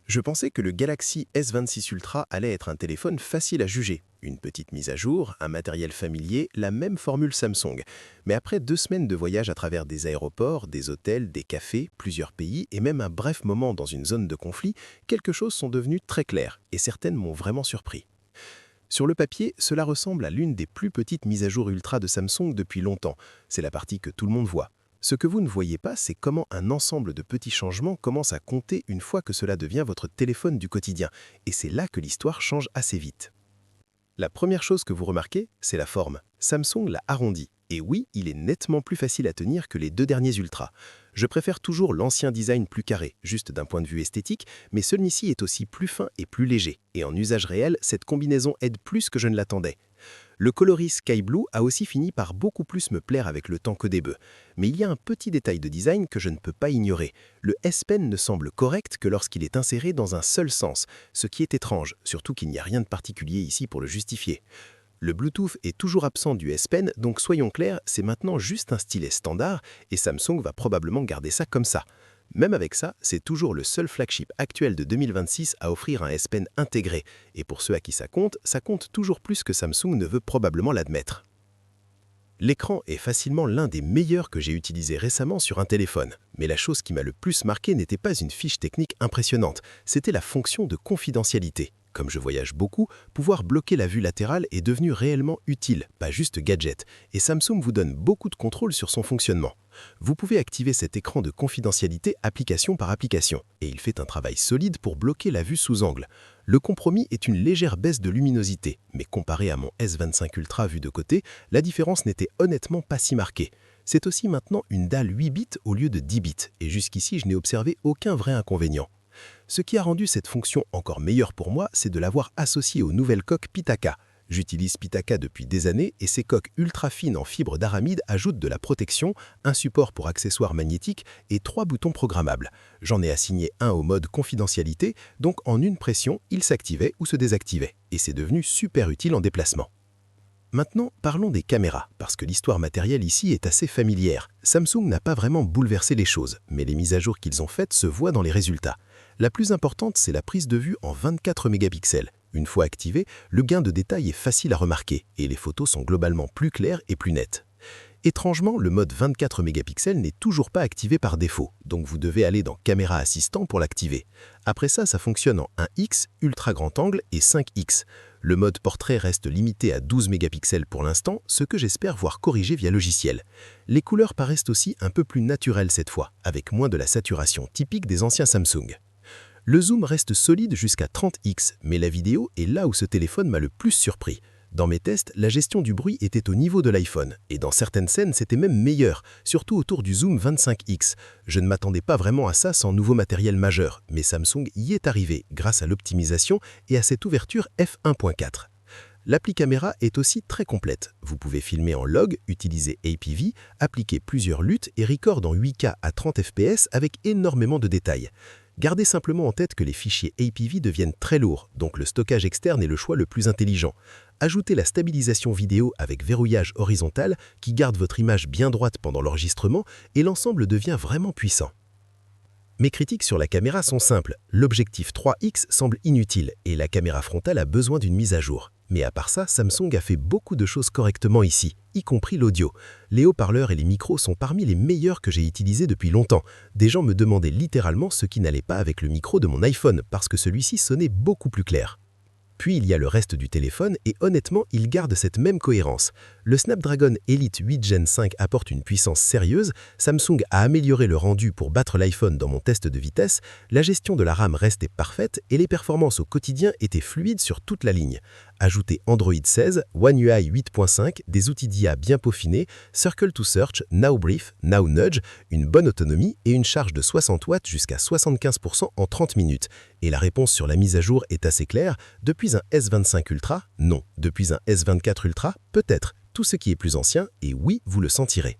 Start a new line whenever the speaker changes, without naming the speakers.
Je pensais que le Galaxy S26 Ultra allait être un téléphone facile à juger. Une petite mise à jour, un matériel familier, la même formule Samsung. Mais après 2 semaines de voyage à travers des aéroports, des hôtels, des cafés, plusieurs pays et même un bref moment dans une zone de conflit, quelques choses sont devenues très claires et certaines m'ont vraiment surpris. Sur le papier, cela ressemble à l'une des plus petites mises à jour ultra de Samsung depuis longtemps. C'est la partie que tout le monde voit. Ce que vous ne voyez pas, c'est comment un ensemble de petits changements commence à compter une fois que cela devient votre téléphone du quotidien. Et c'est là que l'histoire change assez vite. La première chose que vous remarquez, c'est la forme. Samsung l'a arrondi. Et oui, il est nettement plus facile à tenir que les deux derniers Ultra. Je préfère toujours l'ancien design plus carré, juste d'un point de vue esthétique, mais celui-ci est aussi plus fin et plus léger. Et en usage réel, cette combinaison aide plus que je ne l'attendais. Le coloris Sky Blue a aussi fini par beaucoup plus me plaire avec le temps que des bœufs. Mais il y a un petit détail de design que je ne peux pas ignorer. Le S Pen ne semble correct que lorsqu'il est inséré dans un seul sens, ce qui est étrange, surtout qu'il n'y a rien de particulier ici pour le justifier. Le Bluetooth est toujours absent du S Pen, donc soyons clairs, c'est maintenant juste un stylet standard et Samsung va probablement garder ça comme ça. Même avec ça, c'est toujours le seul flagship actuel de 2026 à offrir un S Pen intégré. Et pour ceux à qui ça compte toujours plus que Samsung ne veut probablement l'admettre. L'écran est facilement l'un des meilleurs que j'ai utilisé récemment sur un téléphone. Mais la chose qui m'a le plus marqué n'était pas une fiche technique impressionnante, c'était la fonction de confidentialité. Comme je voyage beaucoup, pouvoir bloquer la vue latérale est devenu réellement utile, pas juste gadget, et Samsung vous donne beaucoup de contrôle sur son fonctionnement. Vous pouvez activer cet écran de confidentialité application par application, et il fait un travail solide pour bloquer la vue sous angle. Le compromis est une légère baisse de luminosité, mais comparé à mon S25 Ultra vu de côté, la différence n'était honnêtement pas si marquée. C'est aussi maintenant une dalle 8 bits au lieu de 10 bits, et jusqu'ici je n'ai observé aucun vrai inconvénient. Ce qui a rendu cette fonction encore meilleure pour moi, c'est de l'avoir associée aux nouvelles coques Pitaka. J'utilise Pitaka depuis des années et ces coques ultra fines en fibre d'aramide ajoutent de la protection, un support pour accessoires magnétiques et 3 boutons programmables. J'en ai assigné un au mode confidentialité, donc en une pression, il s'activait ou se désactivait. Et c'est devenu super utile en déplacement. Maintenant, parlons des caméras, parce que l'histoire matérielle ici est assez familière. Samsung n'a pas vraiment bouleversé les choses, mais les mises à jour qu'ils ont faites se voient dans les résultats. La plus importante, c'est la prise de vue en 24 mégapixels. Une fois activé, le gain de détail est facile à remarquer, et les photos sont globalement plus claires et plus nettes. Étrangement, le mode 24 mégapixels n'est toujours pas activé par défaut, donc vous devez aller dans Caméra Assistant pour l'activer. Après ça, ça fonctionne en 1x, ultra grand angle et 5x. Le mode portrait reste limité à 12 mégapixels pour l'instant, ce que j'espère voir corriger via logiciel. Les couleurs paraissent aussi un peu plus naturelles cette fois, avec moins de la saturation typique des anciens Samsung. Le zoom reste solide jusqu'à 30x, mais la vidéo est là où ce téléphone m'a le plus surpris. Dans mes tests, la gestion du bruit était au niveau de l'iPhone, et dans certaines scènes, c'était même meilleur, surtout autour du zoom 25x. Je ne m'attendais pas vraiment à ça sans nouveau matériel majeur, mais Samsung y est arrivé grâce à l'optimisation et à cette ouverture f1.4. L'appli caméra est aussi très complète. Vous pouvez filmer en log, utiliser APV, appliquer plusieurs luttes et record en 8K à 30 fps avec énormément de détails. Gardez simplement en tête que les fichiers APV deviennent très lourds, donc le stockage externe est le choix le plus intelligent. Ajoutez la stabilisation vidéo avec verrouillage horizontal qui garde votre image bien droite pendant l'enregistrement et l'ensemble devient vraiment puissant. Mes critiques sur la caméra sont simples. L'objectif 3x semble inutile et la caméra frontale a besoin d'une mise à jour. Mais à part ça, Samsung a fait beaucoup de choses correctement ici, y compris l'audio. Les haut-parleurs et les micros sont parmi les meilleurs que j'ai utilisés depuis longtemps. Des gens me demandaient littéralement ce qui n'allait pas avec le micro de mon iPhone parce que celui-ci sonnait beaucoup plus clair. Puis il y a le reste du téléphone et honnêtement, il garde cette même cohérence. Le Snapdragon Elite 8 Gen 5 apporte une puissance sérieuse, Samsung a amélioré le rendu pour battre l'iPhone dans mon test de vitesse, la gestion de la RAM restait parfaite et les performances au quotidien étaient fluides sur toute la ligne. Ajoutez Android 16, One UI 8.5, des outils d'IA bien peaufinés, Circle to Search, Now Brief, Now Nudge, une bonne autonomie et une charge de 60 watts jusqu'à 75% en 30 minutes. Et la réponse sur la mise à jour est assez claire. Depuis un S25 Ultra, non. Depuis un S24 Ultra, peut-être. Tout ce qui est plus ancien, et oui, vous le sentirez.